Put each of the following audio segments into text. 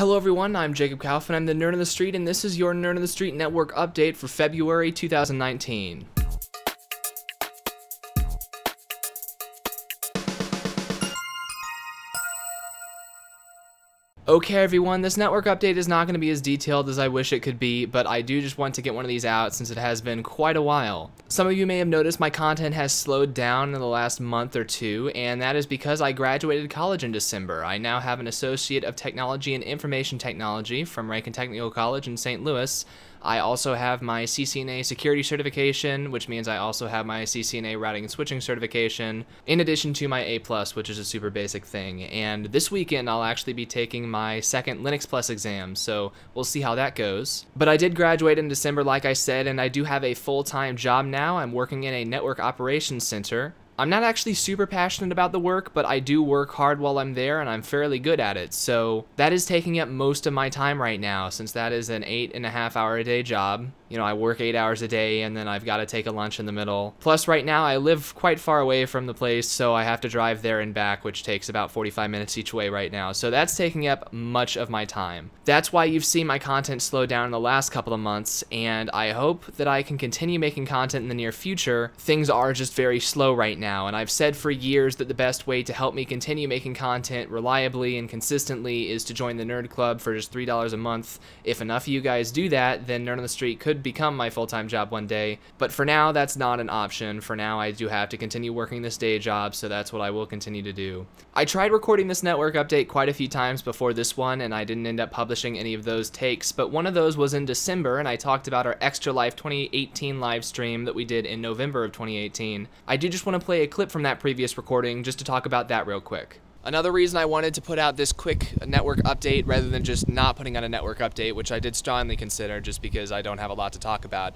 Hello everyone, I'm Jacob Kaufman, I'm the Nerd on the Street, and this is your Nerd on the Street Network update for February 2019. Okay everyone, this network update is not going to be as detailed as I wish it could be, but I do just want to get one of these out since it has been quite a while. Some of you may have noticed my content has slowed down in the last month or two, and that is because I graduated college in December. I now have an Associate of Technology and Information Technology from Rankin Technical College in St. Louis. I also have my CCNA security certification, which means I also have my CCNA routing and switching certification, in addition to my A+, which is a super basic thing. And this weekend, I'll actually be taking my second Linux Plus exam, so we'll see how that goes. But I did graduate in December, like I said, and I do have a full-time job now. I'm working in a network operations center. I'm not actually super passionate about the work, but I do work hard while I'm there, and I'm fairly good at it. So that is taking up most of my time right now, since that is an 8.5-hour-a-day job. You know, I work 8 hours a day, and then I've got to take a lunch in the middle. Plus, right now, I live quite far away from the place, so I have to drive there and back, which takes about 45 minutes each way right now. So that's taking up much of my time. That's why you've seen my content slow down in the last couple of months, and I hope that I can continue making content in the near future. Things are just very slow right now, and I've said for years that the best way to help me continue making content reliably and consistently is to join the Nerd Club for just $3 a month. If enough of you guys do that, then Nerd on the Street could become my full-time job one day, but for now that's not an option. For now I do have to continue working this day job, so that's what I will continue to do. I tried recording this network update quite a few times before this one, and I didn't end up publishing any of those takes, but one of those was in December, and I talked about our Extra Life 2018 live stream that we did in November of 2018. I do just want to play a clip from that previous recording just to talk about that real quick. Another reason I wanted to put out this quick network update rather than just not putting out a network update, which I did strongly consider just because I don't have a lot to talk about,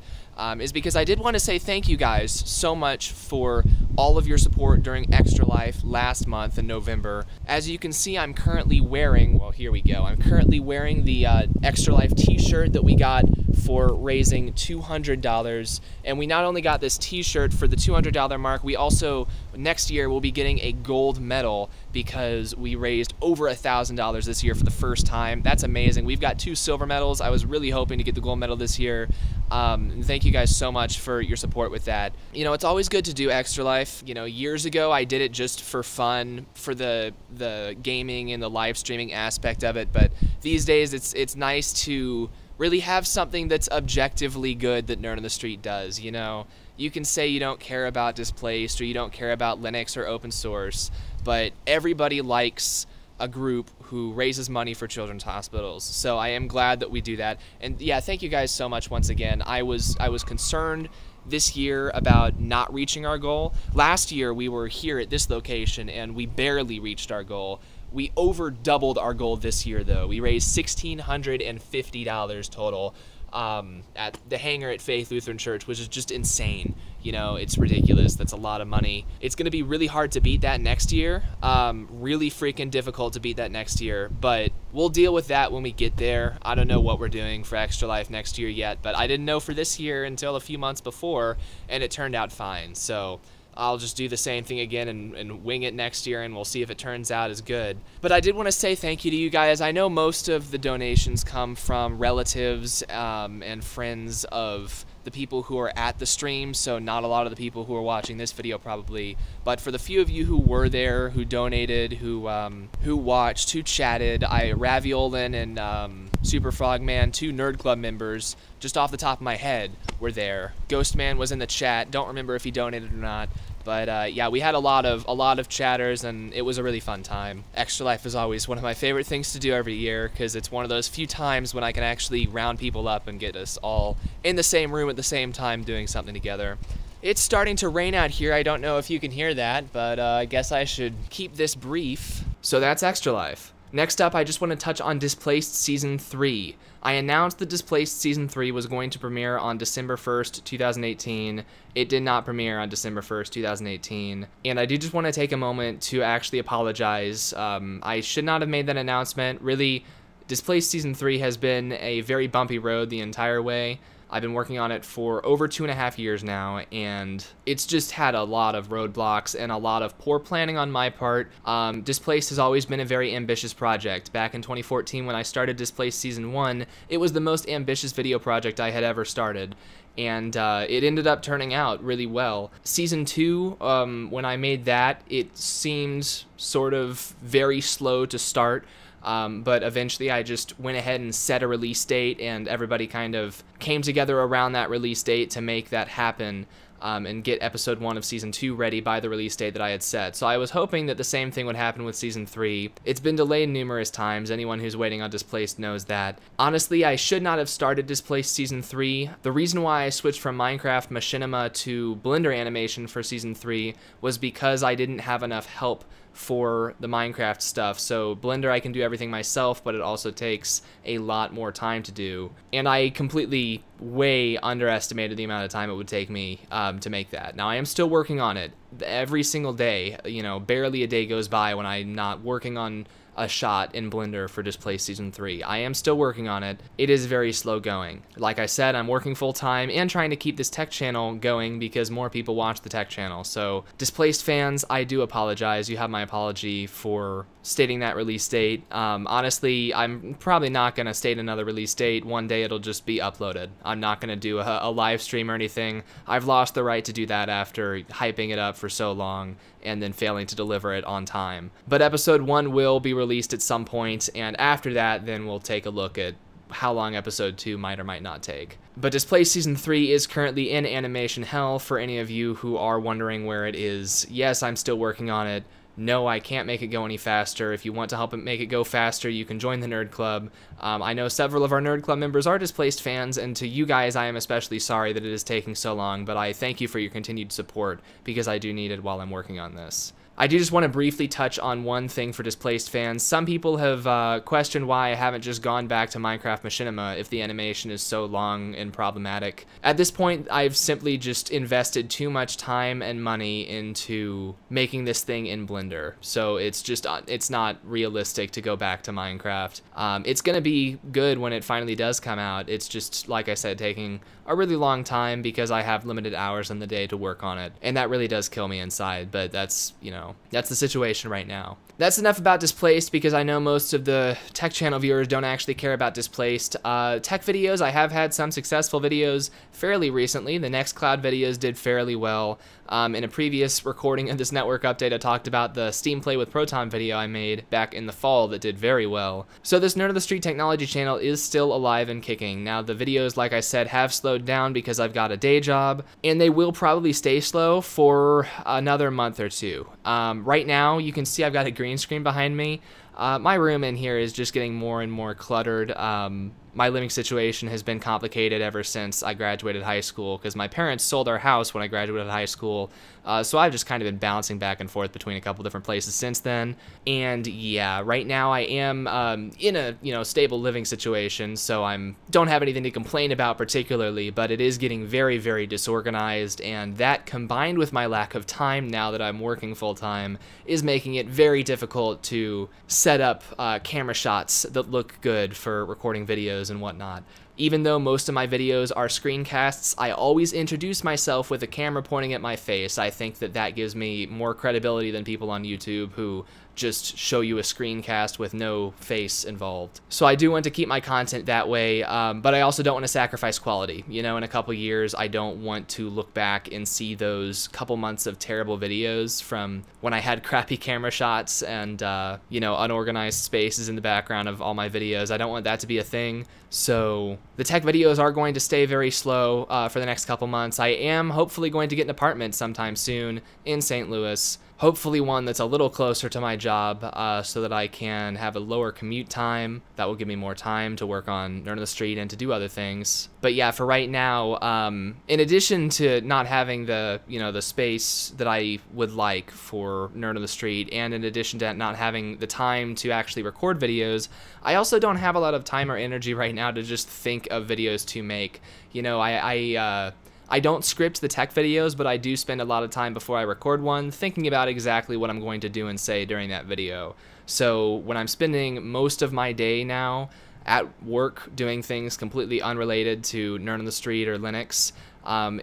is because I did want to say thank you guys so much for all of your support during Extra Life last month in November. As you can see, I'm currently wearing, well, here we go, I'm currently wearing the Extra Life t-shirt that we got for raising $200, and we not only got this t-shirt for the $200 mark, we also next year will be getting a gold medal because we raised over $1,000 this year for the first time. That's amazing. We've got 2 silver medals. I was really hoping to get the gold medal this year. Thank you guys so much for your support with that. You know, it's always good to do Extra Life. You know, years ago I did it just for fun, for the gaming and the live streaming aspect of it, but these days it's nice to really have something that's objectively good that Nerd on the Street does. You know, you can say you don't care about Displaced or you don't care about Linux or open source, but everybody likes a group who raises money for children's hospitals. So I am glad that we do that. And yeah, thank you guys so much once again. I was concerned this year about not reaching our goal. Last year we were here at this location and we barely reached our goal. We over doubled our goal this year though. We raised $1,650 total at the hangar at Faith Lutheran Church, which is just insane. You know, it's ridiculous. That's a lot of money. It's going to be really hard to beat that next year. Really freaking difficult to beat that next year, but we'll deal with that when we get there. I don't know what we're doing for Extra Life next year yet, but I didn't know for this year until a few months before, and it turned out fine. So I'll just do the same thing again and wing it next year, and we'll see if it turns out as good. But I did want to say thank you to you guys. I know most of the donations come from relatives and friends of the people who are at the stream, so not a lot of the people who are watching this video probably, but for the few of you who were there, who donated, who watched, who chatted, Raviolin and Super Frogman, 2 Nerd Club members, just off the top of my head, were there. Ghostman was in the chat. Don't remember if he donated or not. But yeah, we had a lot of chatters, and it was a really fun time. Extra Life is always one of my favorite things to do every year because it's one of those few times when I can actually round people up and get us all in the same room at the same time doing something together. It's starting to rain out here. I don't know if you can hear that, but I guess I should keep this brief. So that's Extra Life. Next up, I just want to touch on Displaced Season 3. I announced that Displaced Season 3 was going to premiere on December 1st, 2018. It did not premiere on December 1st, 2018. And I do just want to take a moment to actually apologize. I should not have made that announcement. Really, Displaced Season 3 has been a very bumpy road the entire way. I've been working on it for over 2.5 years now, and it's just had a lot of roadblocks and a lot of poor planning on my part. Displaced has always been a very ambitious project. Back in 2014 when I started Displaced Season 1, it was the most ambitious video project I had ever started, and it ended up turning out really well. Season 2, when I made that, it seemed sort of very slow to start, but eventually I just went ahead and set a release date, and everybody kind of came together around that release date to make that happen. And get episode 1 of season 2 ready by the release date that I had set. So I was hoping that the same thing would happen with season 3. It's been delayed numerous times. Anyone who's waiting on Displaced knows that. Honestly, I should not have started Displaced season 3. The reason why I switched from Minecraft Machinima to Blender animation for season 3 was because I didn't have enough help for the Minecraft stuff. So Blender, I can do everything myself, but it also takes a lot more time to do. And I completely way underestimated the amount of time it would take me to make that. Now, I am still working on it every single day. You know, barely a day goes by when I'm not working on a shot in Blender for Displaced Season 3. I am still working on it. It is very slow going. Like I said, I'm working full time and trying to keep this tech channel going because more people watch the tech channel. So Displaced fans, I do apologize. You have my apology for stating that release date. Honestly, I'm probably not going to state another release date. One day it'll just be uploaded. I'm not going to do a live stream or anything. I've lost the right to do that after hyping it up for so long and then failing to deliver it on time. But episode 1 will be released at some point, and after that, then we'll take a look at how long episode 2 might or might not take. But Displaced Season 3 is currently in animation hell for any of you who are wondering where it is. Yes, I'm still working on it. No, I can't make it go any faster. If you want to help it make it go faster, you can join the Nerd Club. I know several of our Nerd Club members are Displaced fans, and to you guys, I am especially sorry that it is taking so long, but I thank you for your continued support, because I do need it while I'm working on this. I do just want to briefly touch on one thing for Displaced fans. Some people have questioned why I haven't just gone back to Minecraft Machinima if the animation is so long and problematic. At this point, I've simply just invested too much time and money into making this thing in Blender. So it's not realistic to go back to Minecraft. It's going to be good when it finally does come out. It's just, like I said, taking a really long time because I have limited hours in the day to work on it. And that really does kill me inside, but that's, you know, that's the situation right now. That's enough about Displaced because I know most of the tech channel viewers don't actually care about Displaced. Tech videos, I have had some successful videos fairly recently. The Nextcloud videos did fairly well. In a previous recording of this network update, I talked about the Steam Play with Proton video I made back in the fall that did very well. So this Nerd of the Street technology channel is still alive and kicking. Now the videos, like I said, have slowed down because I've got a day job, and they will probably stay slow for another month or two. Right now, you can see I've got a green screen behind me. My room in here is just getting more and more cluttered. My living situation has been complicated ever since I graduated high school because my parents sold our house when I graduated high school. So I've just kind of been bouncing back and forth between a couple different places since then. And yeah, right now I am in a stable living situation, so don't have anything to complain about particularly, but it is getting very, very disorganized, and that combined with my lack of time now that I'm working full time is making it very difficult to set up camera shots that look good for recording videos and whatnot. Even though most of my videos are screencasts, I always introduce myself with a camera pointing at my face. I think that gives me more credibility than people on YouTube who just show you a screencast with no face involved. So I do want to keep my content that way, but I also don't want to sacrifice quality. You know, in a couple years, I don't want to look back and see those couple months of terrible videos from when I had crappy camera shots and, unorganized spaces in the background of all my videos. I don't want that to be a thing. So the tech videos are going to stay very slow for the next couple months. I am hopefully going to get an apartment sometime soon in St. Louis. Hopefully one that's a little closer to my job so that I can have a lower commute time. That will give me more time to work on Nerd on the Street and to do other things. But yeah, for right now, in addition to not having the space that I would like for Nerd on the Street, and in addition to not having the time to actually record videos, I also don't have a lot of time or energy right now to just think of videos to make. You know, I don't script the tech videos, but I do spend a lot of time before I record one thinking about exactly what I'm going to do and say during that video. So when I'm spending most of my day now at work doing things completely unrelated to Nerd on the Street or Linux,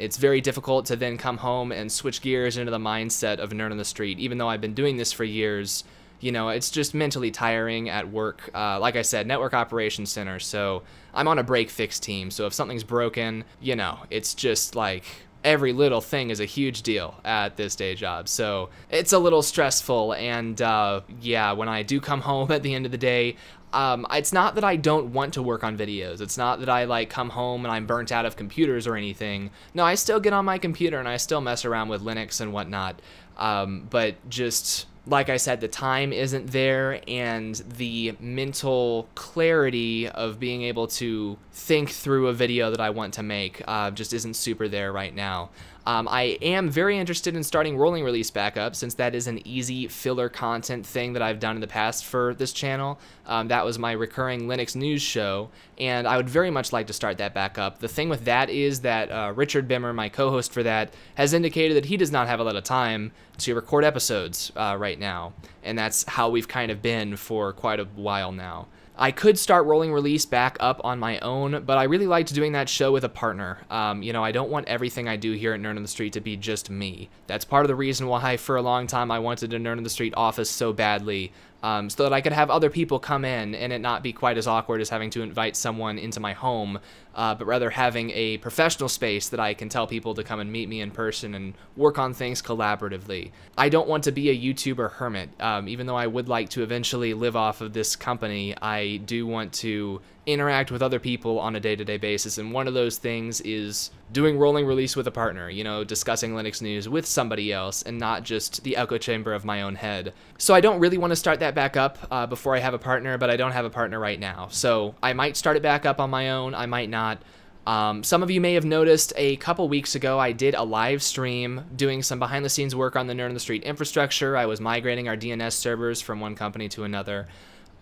it's very difficult to then come home and switch gears into the mindset of Nerd on the Street. Even though I've been doing this for years, you know, it's just mentally tiring at work. Like I said, network operations center, so I'm on a break fix team. So if something's broken, you know, it's just like every little thing is a huge deal at this day job. So it's a little stressful. And yeah, when I do come home at the end of the day, it's not that I don't want to work on videos. It's not that I like come home and I'm burnt out of computers or anything. No, I still get on my computer and I still mess around with Linux and whatnot. But just like I said, the time isn't there, and the mental clarity of being able to think through a video that I want to make just isn't super there right now. I am very interested in starting rolling release back up, since that is an easy filler content thing that I've done in the past for this channel. That was my recurring Linux news show, and I would very much like to start that back up. The thing with that is that Richard Bimmer, my co-host for that, has indicated that he does not have a lot of time to record episodes right now, and that's how we've kind of been for quite a while now. I could start rolling release back up on my own, but I really liked doing that show with a partner. You know, I don't want everything I do here at Nerd on the Street to be just me. That's part of the reason why for a long time I wanted a Nerd on the Street office so badly, so that I could have other people come in and it not be quite as awkward as having to invite someone into my home, but rather having a professional space that I can tell people to come and meet me in person and work on things collaboratively. I don't want to be a YouTuber hermit. Even though I would like to eventually live off of this company, I do want to interact with other people on a day-to-day basis, and one of those things is doing rolling release with a partner, you know, discussing Linux news with somebody else and not just the echo chamber of my own head. So I don't really want to start that back up before I have a partner, but I don't have a partner right now. So I might start it back up on my own, I might not. Some of you may have noticed a couple weeks ago I did a live stream doing some behind the scenes work on the Nerd on the Street infrastructure. I was migrating our DNS servers from one company to another.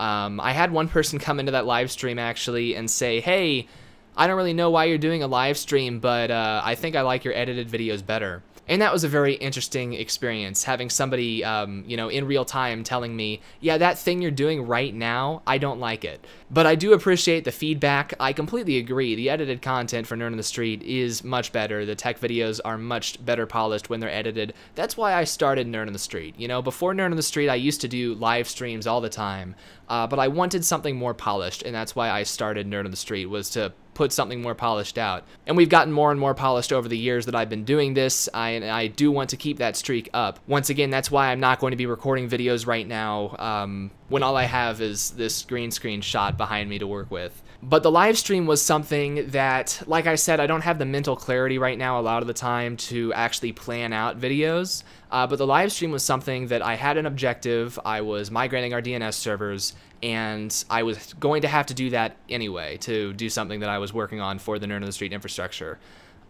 I had one person come into that live stream actually and say, hey, I don't really know why you're doing a live stream, but I think I like your edited videos better. And that was a very interesting experience, having somebody, you know, in real time telling me, yeah, that thing you're doing right now, I don't like it. But I do appreciate the feedback. I completely agree. The edited content for Nerd on the Street is much better. The tech videos are much better polished when they're edited. That's why I started Nerd on the Street. You know, before Nerd on the Street, I used to do live streams all the time, but I wanted something more polished, and that's why I started Nerd on the Street, was to put something more polished out. And we've gotten more and more polished over the years that I've been doing this, and I do want to keep that streak up. Once again, that's why I'm not going to be recording videos right now when all I have is this green screen shot behind me to work with. But the live stream was something that, like I said, I don't have the mental clarity right now a lot of the time to actually plan out videos. But the live stream was something that I had an objective. I was migrating our DNS servers, and I was going to have to do that anyway to do something that I was working on for the Nerd on the Street infrastructure.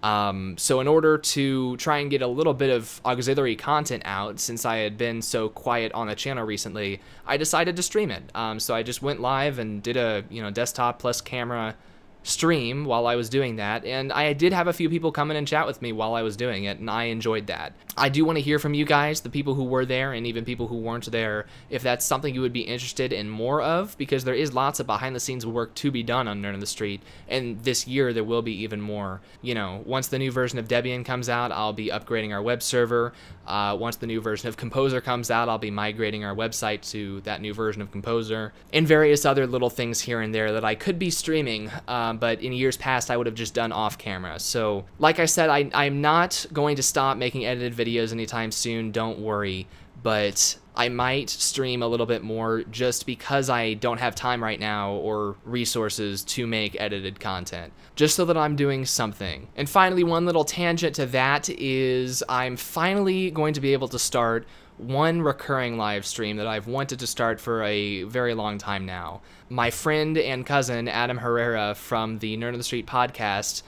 So in order to try and get a little bit of auxiliary content out, since I had been so quiet on the channel recently, I decided to stream it. So I just went live and did a, you know, desktop plus camera stream while I was doing that, and I did have a few people come in and chat with me while I was doing it, and I enjoyed that. I do want to hear from you guys, the people who were there and even people who weren't there, if that's something you would be interested in more of, because there is lots of behind the scenes work to be done on Nerd on the Street, and this year there will be even more. You know, once the new version of Debian comes out, I'll be upgrading our web server. Once the new version of Composer comes out, I'll be migrating our website to that new version of Composer, and various other little things here and there that I could be streaming, but in years past I would have just done off camera. So like I said, I'm not going to stop making edited videos anytime soon, don't worry, but I might stream a little bit more just because I don't have time right now or resources to make edited content, just so that I'm doing something. And finally, one little tangent to that is I'm finally going to be able to start one recurring live stream that I've wanted to start for a very long time now. My friend and cousin, Adam Herrera from the Nerd on the Street podcast,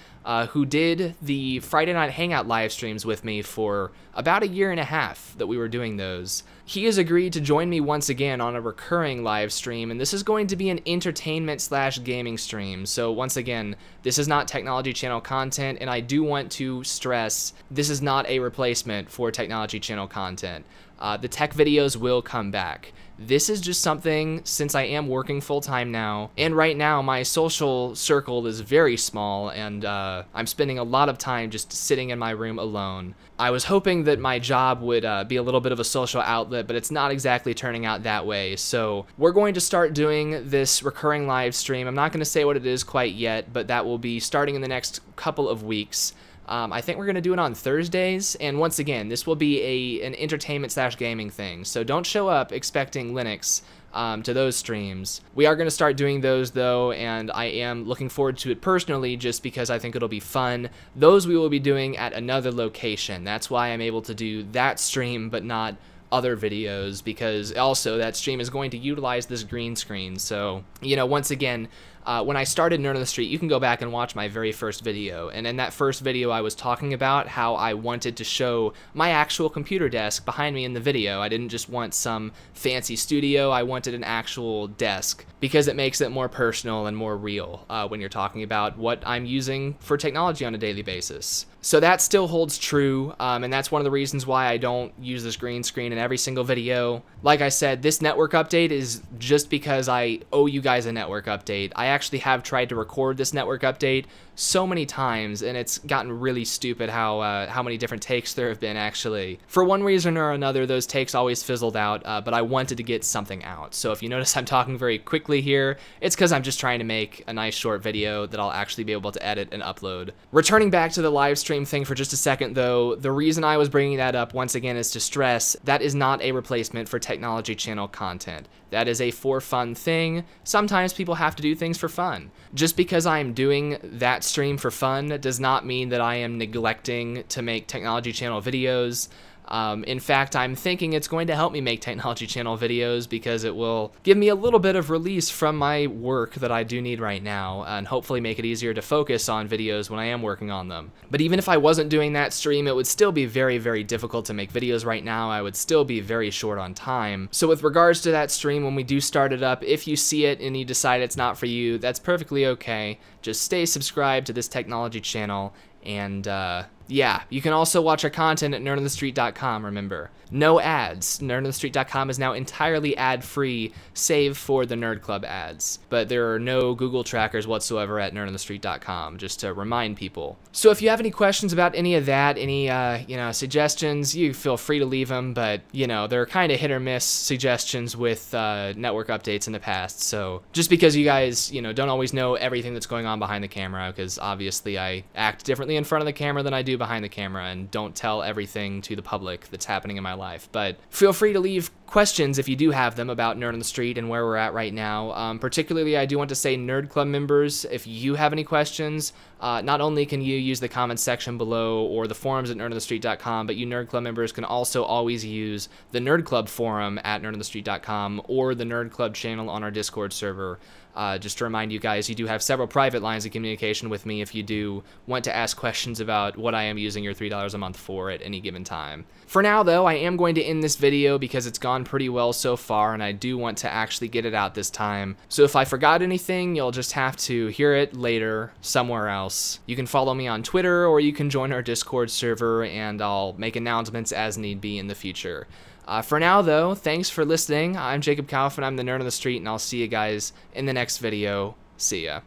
who did the Friday Night Hangout live streams with me for about a year and a half that we were doing those. He has agreed to join me once again on a recurring live stream, and this is going to be an entertainment/gaming stream. So once again, this is not Technology Channel content, and I do want to stress this is not a replacement for Technology Channel content. The tech videos will come back. This is just something, since I am working full-time now, and right now my social circle is very small, and I'm spending a lot of time just sitting in my room alone. I was hoping that my job would be a little bit of a social outlet, but it's not exactly turning out that way. So we're going to start doing this recurring live stream. I'm not going to say what it is quite yet, but that will be starting in the next couple of weeks. I think we're going to do it on Thursdays, and once again, this will be an entertainment/gaming thing, so don't show up expecting Linux to those streams. We are going to start doing those, though, and I am looking forward to it personally just because I think it'll be fun. Those we will be doing at another location. That's why I'm able to do that stream, but not other videos, because also that stream is going to utilize this green screen. So, you know, once again, when I started Nerd on the Street, you can go back and watch my very first video, and in that first video I was talking about how I wanted to show my actual computer desk behind me in the video. I didn't just want some fancy studio, I wanted an actual desk, because it makes it more personal and more real when you're talking about what I'm using for technology on a daily basis. So that still holds true, and that's one of the reasons why I don't use this green screen in every single video. Like I said, this network update is just because I owe you guys a network update. I actually have tried to record this network update so many times, and it's gotten really stupid how many different takes there have been, actually. For one reason or another, those takes always fizzled out, but I wanted to get something out. So if you notice I'm talking very quickly here, it's because I'm just trying to make a nice short video that I'll actually be able to edit and upload. Returning back to the live stream thing for just a second, though, the reason I was bringing that up once again is to stress that is not a replacement for technology channel content. That is a for fun thing. Sometimes people have to do things for fun. Just because I'm doing that stream for fun does not mean that I am neglecting to make technology channel videos. In fact, I'm thinking it's going to help me make technology channel videos because it will give me a little bit of release from my work that I do need right now, and hopefully make it easier to focus on videos when I am working on them. But even if I wasn't doing that stream, it would still be very, very difficult to make videos right now. I would still be very short on time. So with regards to that stream, when we do start it up, if you see it and you decide it's not for you, that's perfectly okay. Just stay subscribed to this technology channel, and yeah, you can also watch our content at nerdonthestreet.com, remember. No ads. Nerdonthestreet.com is now entirely ad-free, save for the Nerd Club ads. But there are no Google trackers whatsoever at nerdonthestreet.com, just to remind people. So if you have any questions about any of that, any suggestions, you feel free to leave them, but, you know, they're kind of hit or miss suggestions with network updates in the past. So just because you guys, you know, don't always know everything that's going on behind the camera, because obviously I act differently in front of the camera than I do behind the camera, and don't tell everything to the public that's happening in my life. But feel free to leave questions if you do have them about Nerd on the Street and where we're at right now. Particularly, I do want to say Nerd Club members, if you have any questions, not only can you use the comments section below or the forums at nerdonthestreet.com, but you Nerd Club members can also always use the Nerd Club forum at nerdonthestreet.com or the Nerd Club channel on our Discord server. Just to remind you guys, you do have several private lines of communication with me if you do want to ask questions about what I am using your $3 a month for at any given time. For now, though, I am going to end this video because it's gone pretty well so far, and I do want to actually get it out this time. So if I forgot anything, you'll just have to hear it later somewhere else. You can follow me on Twitter, or you can join our Discord server, and I'll make announcements as need be in the future. For now, though, thanks for listening. I'm Jacob Kaufman, I'm the Nerd on the Street, and I'll see you guys in the next video. See ya.